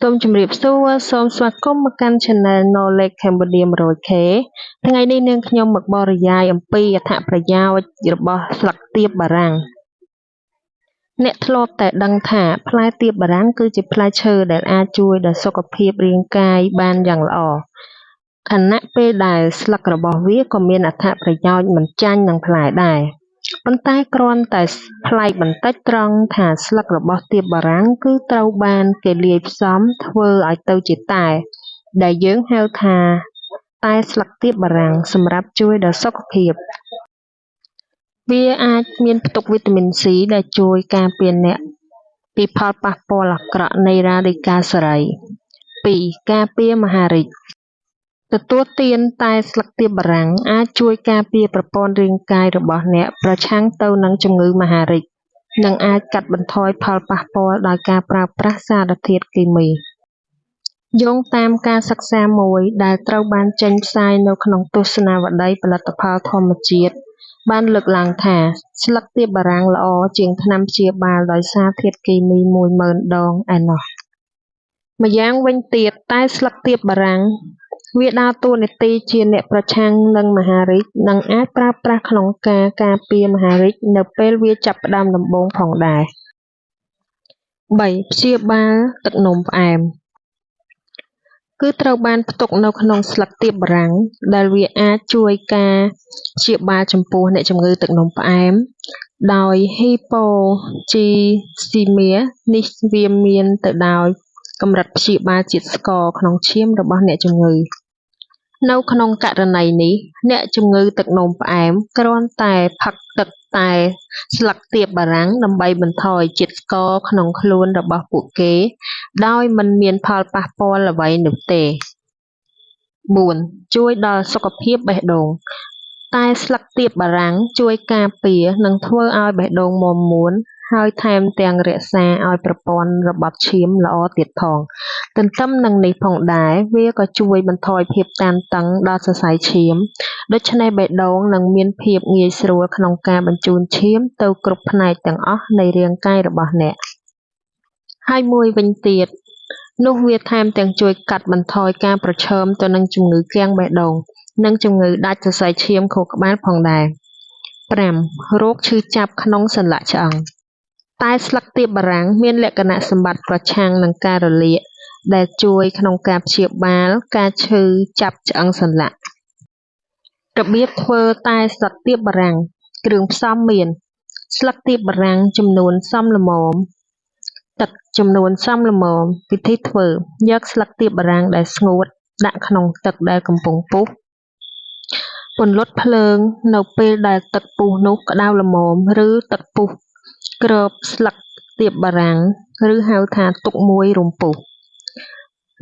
សូមជម្រាបសួរសូមស្វាគមន៍មកកាន់ Channel Knowledge Cambodia 100K ថ្ងៃនេះនាងខ្ញុំមកបរិយាយអំពីអត្ថប្រយោជន៍របស់ស្លឹកទៀបបារាំងអ្នកធ្លាប់តែដឹងថាផ្លែទៀបបារាំងគឺជាផ្លែឈើដែលអាចជួយដល់សុខភាពរាងកាយបានយ៉ាងល្អខណៈពេលដែលស្លឹករបស់វាក៏មានអត្ថប្រយោជន៍មិនចាញ់នឹងផ្លែដែរប៉ុន្តែគ្រាន់តែប្លែកបន្តិចត្រង់ថាស្លឹករបស់ទៀបបារាំងគឺត្រូវបានគេលាយផ្សំធ្វើឲ្យទៅជាតែដែលយើងហៅថាតែស្លឹកទៀបបារាំងសម្រាប់ជួយដល់សុខភាពវាអាចមានផ្ទុកវីតាមីន C ដែលជួយការពារអ្នកពីផលប៉ះពាល់អាក្រក់នៃរ៉ាឌីកាល់សេរី 2. ការពារមហារីកទទួលទានតែស្លឹកទៀបបារាំងអាចជួយការពារប្រព័ន្ធរាងកាយរបស់អ្នកប្រឆាំងទៅនឹងជំងឺមហារីកនិងអាចកាត់បន្ថយផលប៉ះពាល់ដោយការប្រើប្រាស់សារធាតុគីមីយោងតាមការសិក្សាមួយដែលត្រូវបានចេញផ្សាយនៅក្នុងទស្សនាវដ្តីផលិតផលធម្មជាតិបានលើកឡើងថាស្លឹកទៀបបារាំងល្អជាងថ្នាំព្យាបាលដោយសារធាតុគីមី10000ដងឯណោះម្យ៉ាងវិញទៀតតែស្លឹកទៀបបារាំងវាដើរតួនាទីជាអ្នកប្រឆាំងនឹងមហារីកនិងអាចប្រើប្រាស់ក្នុងការការពារមហារីកនៅពេលវាចាប់ផ្ដើមដំបូងផងដែរ 3. ព្យាបាលទឹកនោមផ្អែមគឺត្រូវបានផ្ទុកនៅក្នុងស្លឹកទៀបបារាំងដែលវាអាចជួយការព្យាបាលចំពោះអ្នកជំងឺទឹកនោមផ្អែមដោយ Hypoglycemia នេះវាមានទៅដោយកម្រិតព្យាបាលជាតិស្ករក្នុងឈាមរបស់អ្នកជំងឺនៅក្នុងករណីនេះអ្នកជំងឺទឹកនោមផ្អែមគ្រាន់តែផឹកទឹកតែស្លឹកទៀបបារាំងដើម្បីបន្ថយជាតិស្ករក្នុងខ្លួនរបស់ពួកគេដោយមិនមានផលប៉ះពាល់អ្វីនោះទេ 4. ជួយដល់សុខភាពបេះដូងតែស្លឹកទៀបបារាំងជួយការពារនិងធ្វើឲ្យបេះដូងមាំមួនហើយថែមទាំងរក្សាឲ្យប្រព័ន្ធរបត់ឈាមល្អទៀតផងទន្ទឹមនឹងនេះផងដែរវាក៏ជួយបន្ថយភាពតានតឹងដល់សរសៃឈាមដូច្នេះបេះដូងនឹងមានភាពងាយស្រួលក្នុងការបញ្ជូនឈាមទៅគ្រប់ផ្នែកទាំងអស់នៃរាងកាយរបស់អ្នកហើយមួយវិញទៀតនោះវាថែមទាំងជួយកាត់បន្ថយការប្រឈមទៅនឹងជំងឺគាំងបេះដូងនិងជំងឺដាច់សរសៃឈាមខួរក្បាលផងដែរ 5. រោគឈឺចាប់ក្នុងសន្លាក់ឆ្អឹងតែស្លឹកទៀបបារាំងមានលក្ខណៈសម្បត្តិប្រឆាំងនឹងការរលាកដែលជួយក្នុងការព្យាបាលការឈឺចាប់ឆ្អឹងសន្លាក់របៀបធ្វើតែស្លឹកទៀបបារាំងគ្រឿងផ្សំមានស្លឹកទៀបបារាំងចំនួនសមល្មមទឹកចំនួនសមល្មមវិធីធ្វើយកស្លឹកទៀបបារាំងដែលស្ងួតដាក់ក្នុងទឹកដែលកំពុងពុះពន្លត់ភ្លើងនៅពេលដែលទឹកពុះនោះក្តៅល្មមឬទឹកពុះគ្របស្លឹកទៀបបារាំងឬហៅថាទុកមួយរំពុះ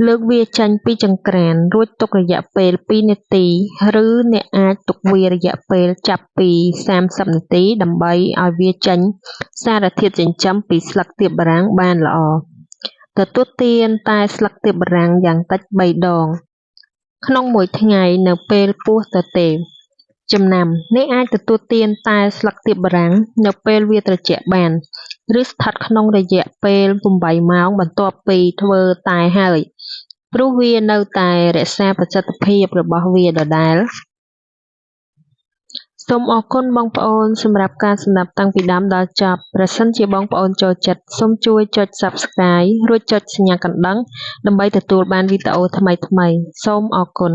លើកវាចេញពីចង្ក្រានរួចទុករយៈពេល2នាទីឬអ្នកអាចទុកវារយៈពេលចាប់ពី30នាទីដើម្បីឲ្យវាចេញសារធាតុចិញ្ចឹមពីស្លឹកទៀបបារាំងបានល្អទទួលទានតែស្លឹកទៀបបារាំងយ៉ាងតិច3ដងក្នុងមួយថ្ងៃនៅពេលពោះទទេចំណាំអ្នកអាចទទួលទានតែស្លឹកទៀបបារាំងនៅពេលវាត្រជាក់បានឬស្ថិតក្នុងរយៈពេល8ម៉ោងបន្ទាប់ពីធ្វើតែហើយព្រោះវានៅតែរក្សាប្រសិទ្ធភាពរបស់វាដដែលសូមអរគុណបងប្អូនសម្រាប់ការស្ដាប់តាំងពីដើមដល់ចប់ប្រសិនជាបងប្អូនចូលចិត្តសូមជួយចុច Subscribe រួចចុចសញ្ញាកណ្ដឹងដើម្បីទទួលបានវីដេអូថ្មីៗសូមអរគុណ